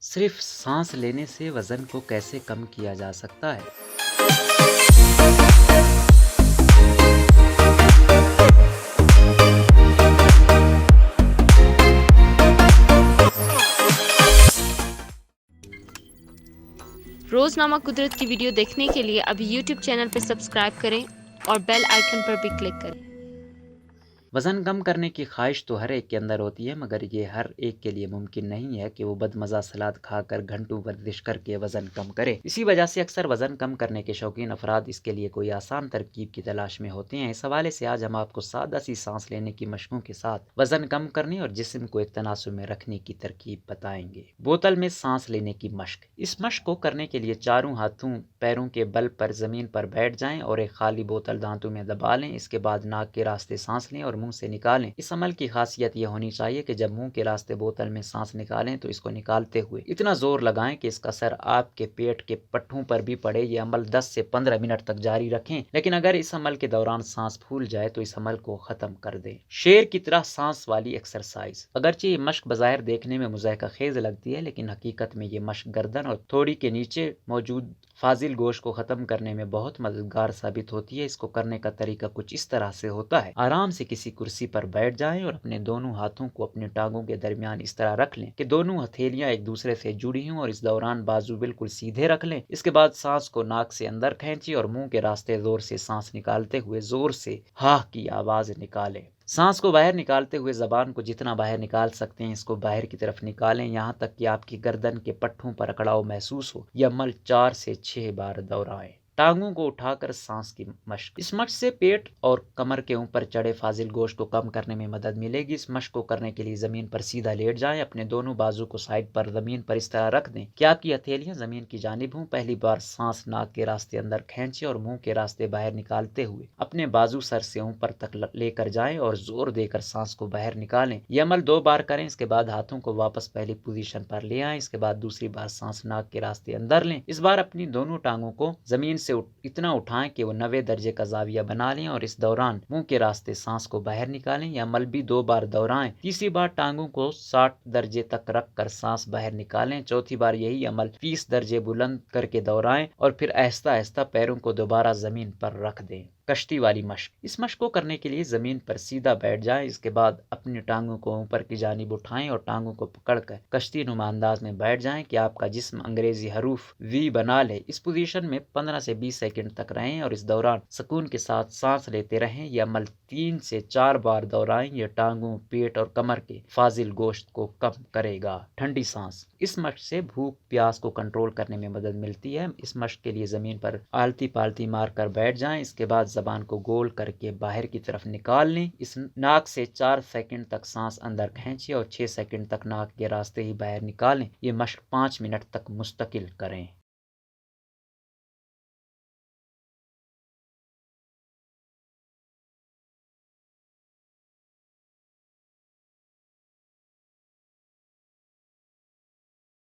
صرف سانس لینے سے وزن کو کیسے کم کیا جا سکتا ہے؟ روزنامہ قدرت کی ویڈیو دیکھنے کے لیے ابھی یوٹیوب چینل پر سبسکرائب کریں اور بیل آئیکن پر بھی کلک کریں۔ وزن کم کرنے کی خواہش تو ہر ایک کے اندر ہوتی ہے، مگر یہ ہر ایک کے لیے ممکن نہیں ہے کہ وہ بدمزہ سلاد کھا کر گھنٹوں ورزش کر کے وزن کم کرے۔ اسی وجہ سے اکثر وزن کم کرنے کے شوقین افراد اس کے لیے کوئی آسان ترکیب کی تلاش میں ہوتے ہیں۔ اس حوالے سے آج ہم آپ کو سادہ سی سانس لینے کی مشقوں کے ساتھ وزن کم کرنے اور جسم کو ایک تناسب میں رکھنے کی ترکیب بتائیں گے۔ بوتل میں سانس لینے کی مشق۔ اس مشق کو کرنے کے لیے چاروں ہاتھوں پیروں کے بل پر زمین پر بیٹھ جائیں اور ایک خالی بوتل دانتوں میں دبا لیں۔ اس کے بعد ناک کے راستے سانس لیں اور منہ سے نکالیں۔ اس عمل کی خاصیت یہ ہونی چاہیے کہ جب منہ کے راستے بوتل میں سانس نکالیں تو اس کو نکالتے ہوئے اتنا زور لگائیں کہ اس کا اثر آپ کے پیٹ کے پٹھوں پر بھی پڑے۔ یہ عمل 10 سے 15 منٹ تک جاری رکھیں، لیکن اگر اس عمل کے دوران سانس پھول جائے تو اس عمل کو ختم کر دیں۔ شیر کی طرح سانس والی ایکسرسائز۔ اگرچہ یہ مشق بظاہر دیکھنے میں مضحکہ خیز لگتی ہے، لیکن حقیقت میں یہ مشق گردن اور تھوڑی کے نیچے موجود فاضل گوشت کو ختم کرنے میں بہت مددگار ثابت ہوتی ہے۔ اس کو کرنے کا طریقہ کچھ اس طرح سے ہوتا ہے۔ آرام سے کسی کرسی پر بیٹھ جائیں اور اپنے دونوں ہاتھوں کو اپنے ٹانگوں کے درمیان اس طرح رکھ لیں کہ دونوں ہتھیلیاں ایک دوسرے سے جڑی ہوں، اور اس دوران بازو بالکل سیدھے رکھ لیں۔ اس کے بعد سانس کو ناک سے اندر کھینچیں اور منہ کے راستے زور سے سانس نکالتے ہوئے زور سے ہاہ کی آواز نکالیں۔ سانس کو باہر نکالتے ہوئے زبان کو جتنا باہر نکال سکتے ہیں اس کو باہر کی طرف نکالیں، یہاں تک کہ آپ کی گردن کے پٹھوں پر اکڑاؤ محسوس ہو۔ یہ عمل 4 سے 6 بار دہرائیں۔ ٹانگوں کو اٹھا کر سانس کی مشق۔ اس مشق سے پیٹ اور کمر کے اوپر چڑھے فاضل گوشت کو کم کرنے میں مدد ملے گی۔ اس مشق کو کرنے کے لیے زمین پر سیدھا لیٹ جائیں، اپنے دونوں بازو کو سائیڈ پر زمین پر اس طرح رکھ دیں کہ آپ کی ہتھیلیاں زمین کی جانب ہوں۔ پہلی بار سانس ناک کے راستے اندر کھینچیں اور منہ کے راستے باہر نکالتے ہوئے اپنے بازو سر سے اوپر تک لے کر جائیں اور زور دے کر سانس کو باہر نکالیں۔ یہ عمل 2 بار کریں، اس کے بعد ہاتھوں کو واپس پہلی پوزیشن پر لے آئیں۔ اس کے بعد دوسری بار سانس ناک کے راستے اندر لیں۔ اس بار اپنی دونوں ٹانگوں کو زمین سے اتنا اٹھائیں کہ وہ 90 درجے کا زاویہ بنا لیں اور اس دوران منہ کے راستے سانس کو باہر نکالیں۔ یہ عمل بھی 2 بار دہرائیں۔ تیسری بار ٹانگوں کو 60 درجے تک رکھ کر سانس باہر نکالیں۔ چوتھی بار یہی عمل 30 درجے بلند کر کے دہرائیں اور پھر آہستہ آہستہ پیروں کو دوبارہ زمین پر رکھ دیں۔ کشتی والی مشق۔ اس مشق کو کرنے کے لیے زمین پر سیدھا بیٹھ جائیں۔ اس کے بعد اپنی ٹانگوں کو اوپر کی جانب اٹھائیں اور ٹانگوں کو پکڑ کر کشتی نما انداز میں بیٹھ جائیں کہ آپ کا جسم انگریزی حروف وی بنا لے۔ اس پوزیشن میں 15 سے 20 سیکنڈ تک رہیں اور اس دوران سکون کے ساتھ سانس لیتے رہیں۔ یہ عمل 3 سے 4 بار دہرائیں۔ یہ ٹانگوں، پیٹ اور کمر کے فاضل گوشت کو کم کرے گا۔ ٹھنڈی سانس۔ اس مشق سے بھوک پیاس کو کنٹرول کرنے میں مدد ملتی ہے۔ اس مشق کے لیے زمین پر آلتی پالتی مار کر بیٹھ جائیں۔ اس کے بعد زبان کو گول کر کے باہر کی طرف نکال لیں۔ اس ناک سے 4 سیکنڈ تک سانس اندر کھینچیں اور 6 سیکنڈ تک ناک کے راستے ہی باہر نکالیں۔ یہ مشق 5 منٹ تک مستقل کریں۔